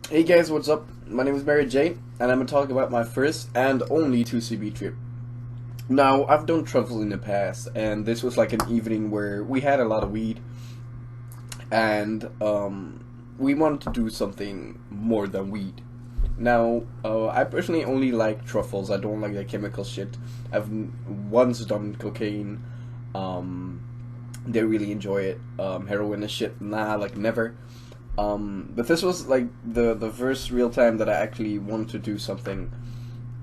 Hey guys, what's up? My name is Mary J, and I'm gonna talk about my first and only 2CB trip. Now, I've done travel in the past, and this was like an evening where we had a lot of weed, and we wanted to do something more than weed. Now, I personally only like truffles. I don't like the chemical shit. I've once done cocaine. Um, they really enjoy it. Heroin and shit, nah, like never. But this was like the first real time that I actually wanted to do something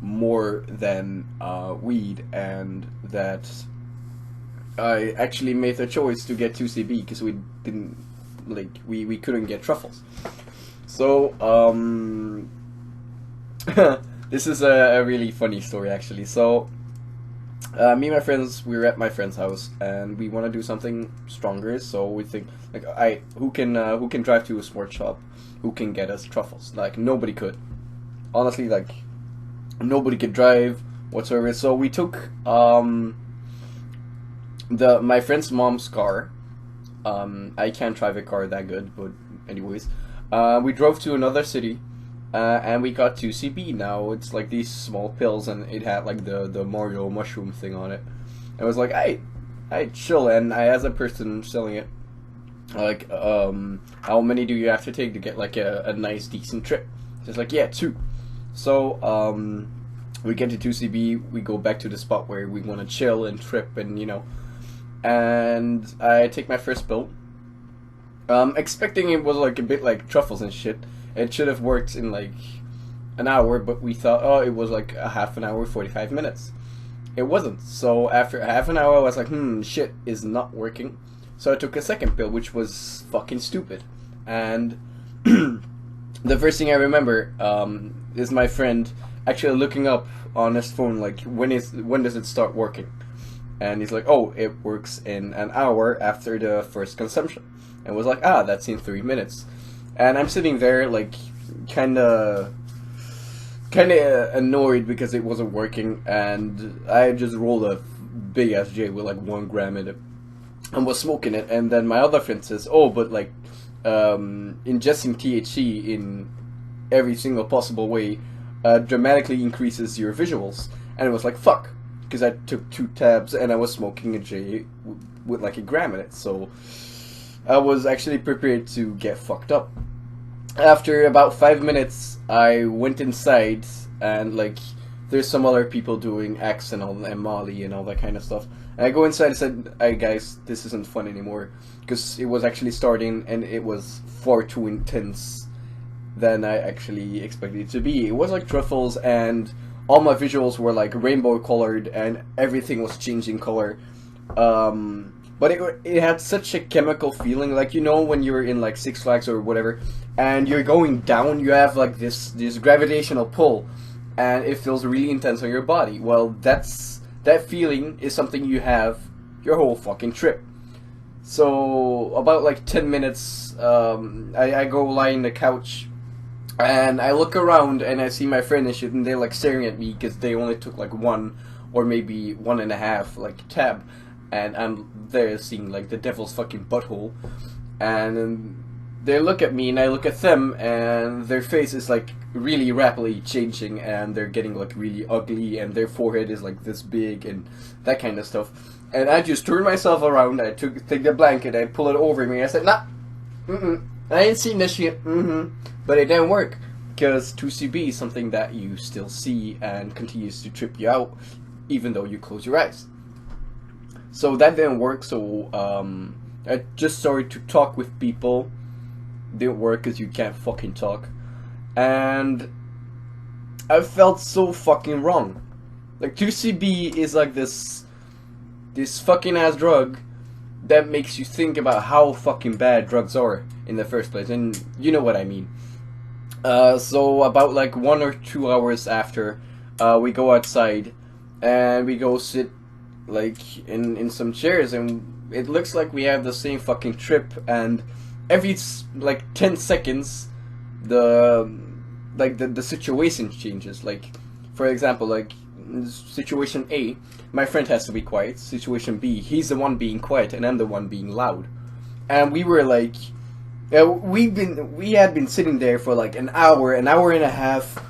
more than weed, and that I actually made the choice to get 2CB because we didn't we couldn't get truffles. So this is a really funny story actually. So me and my friends, we were at my friend's house, and we want to do something stronger. So we think, like, who can drive to a sports shop, who can get us truffles? Like nobody could. Honestly, like nobody could drive whatsoever. So we took the my friend's mom's car. I can't drive a car that good, but anyways, we drove to another city. And we got 2CB. Now it's like these small pills, and it had like the Mario mushroom thing on it. I was like, I chill. And I, as a person selling it, like, how many do you have to take to get like a nice decent trip? Just like, yeah, two. So we get to 2CB. We go back to the spot where we want to chill and trip, and and I take my first pill. Expecting it was like a bit like truffles and shit. It should have worked in like an hour, but we thought, oh, it was like a half an hour, 45 minutes. It wasn't. So after half an hour, I was like, shit is not working. So I took a second pill, which was fucking stupid. And the first thing I remember is my friend actually looking up on his phone, like, when does it start working? And he's like, oh, it works in an hour after the first consumption. And was like, that's in 3 minutes. And I'm sitting there, like, kinda annoyed because it wasn't working, and I just rolled a big ass J with like 1 gram in it, and was smoking it. And then my other friend says, "Oh, but like, ingesting THC in every single possible way dramatically increases your visuals." And it was like, fuck, because I took 2 tabs and I was smoking a J with like 1 gram in it, so I was actually prepared to get fucked up. After about 5 minutes, I went inside, and like, there's some other people doing Axe and Molly and all that kind of stuff. And I go inside and said, "Hey guys, this isn't fun anymore," because it was actually starting, and it was far too intense than I actually expected it to be. It was like truffles, and all my visuals were like rainbow colored, and everything was changing color. But it had such a chemical feeling, like, when you're in like Six Flags or whatever, and you're going down, you have like this gravitational pull, and it feels really intense on your body. Well, that feeling is something you have your whole fucking trip. So about like 10 minutes, I go lie in the couch, and I look around, and I see my friend and shit, and they're like staring at me because they only took like one or maybe 1.5 like tab. And I'm there seeing like the devil's fucking butthole, and they look at me, and I look at them, and their face is like really rapidly changing, and they're getting like really ugly, and their forehead is like this big, and that kind of stuff. And I just turned myself around, I take the blanket, I pull it over me, I said, nah, I ain't seen this shit, but it didn't work, because 2CB is something that you still see and continues to trip you out, even though you close your eyes. So that didn't work, so I just started to talk with people. Didn't work because you can't fucking talk. And I felt so fucking wrong. Like, 2CB is like this fucking ass drug that makes you think about how fucking bad drugs are in the first place. And you know what I mean. So about like 1 or 2 hours after, we go outside, and we go sit like in some chairs, and it looks like we have the same fucking trip, and every like 10 seconds the situation changes. Like, for example, like situation A, my friend has to be quiet. Situation B, he's the one being quiet and I'm the one being loud. And we were like we had been sitting there for like an hour and a half,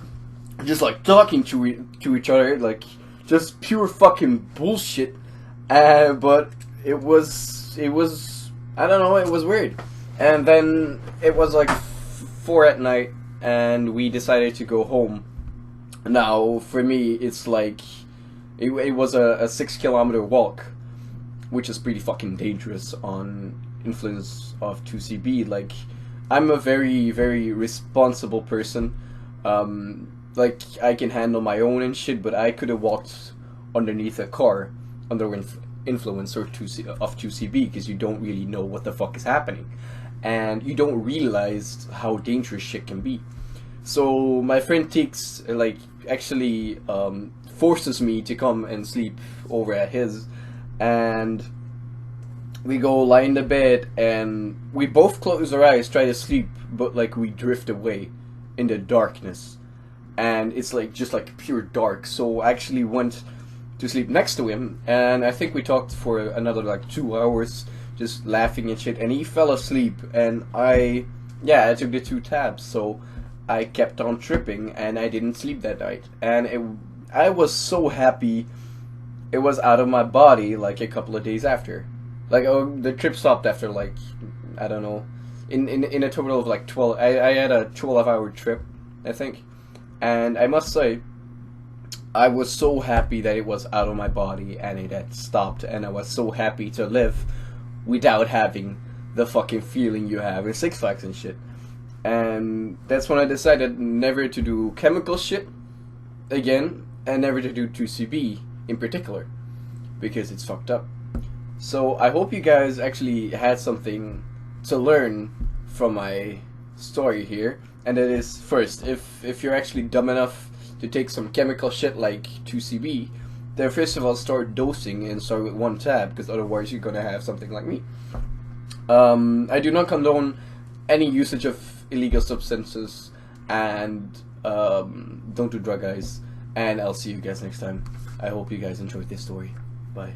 just like talking to each other, like just pure fucking bullshit. But it was I don't know, it was weird. And then it was like 4 at night, and we decided to go home. Now for me, it's like it was a 6 kilometer walk, which is pretty fucking dangerous on influence of 2CB. Like, I'm a very, very responsible person. Like, I can handle my own and shit, but I could have walked underneath a car under influence of 2CB, because you don't really know what the fuck is happening. And you don't realize how dangerous shit can be. So my friend takes, like, actually forces me to come and sleep over at his, and we go lie in the bed, and we both close our eyes, try to sleep, but like we drift away in the darkness, and it's like just like pure dark. So I actually went to sleep next to him, and I think we talked for another like 2 hours, just laughing and shit, and he fell asleep, and I took the 2 tabs, so I kept on tripping, and I didn't sleep that night, and I was so happy it was out of my body like a couple of days after. Like, oh, the trip stopped after like, I don't know, in a total of like 12. I had a 12-hour trip, I think, and I must say, I was so happy that it was out of my body and it had stopped, and I was so happy to live without having the fucking feeling you have in Six Flags and shit. And that's when I decided never to do chemical shit again, and never to do 2CB in particular, because it's fucked up. So I hope you guys actually had something to learn from my story here, and that is, first, if you're actually dumb enough to take some chemical shit like 2CB, then first of all start dosing and start with 1 tab, because otherwise you're gonna have something like me. I do not condone any usage of illegal substances, and don't do drug, guys. And I'll see you guys next time. I hope you guys enjoyed this story. Bye.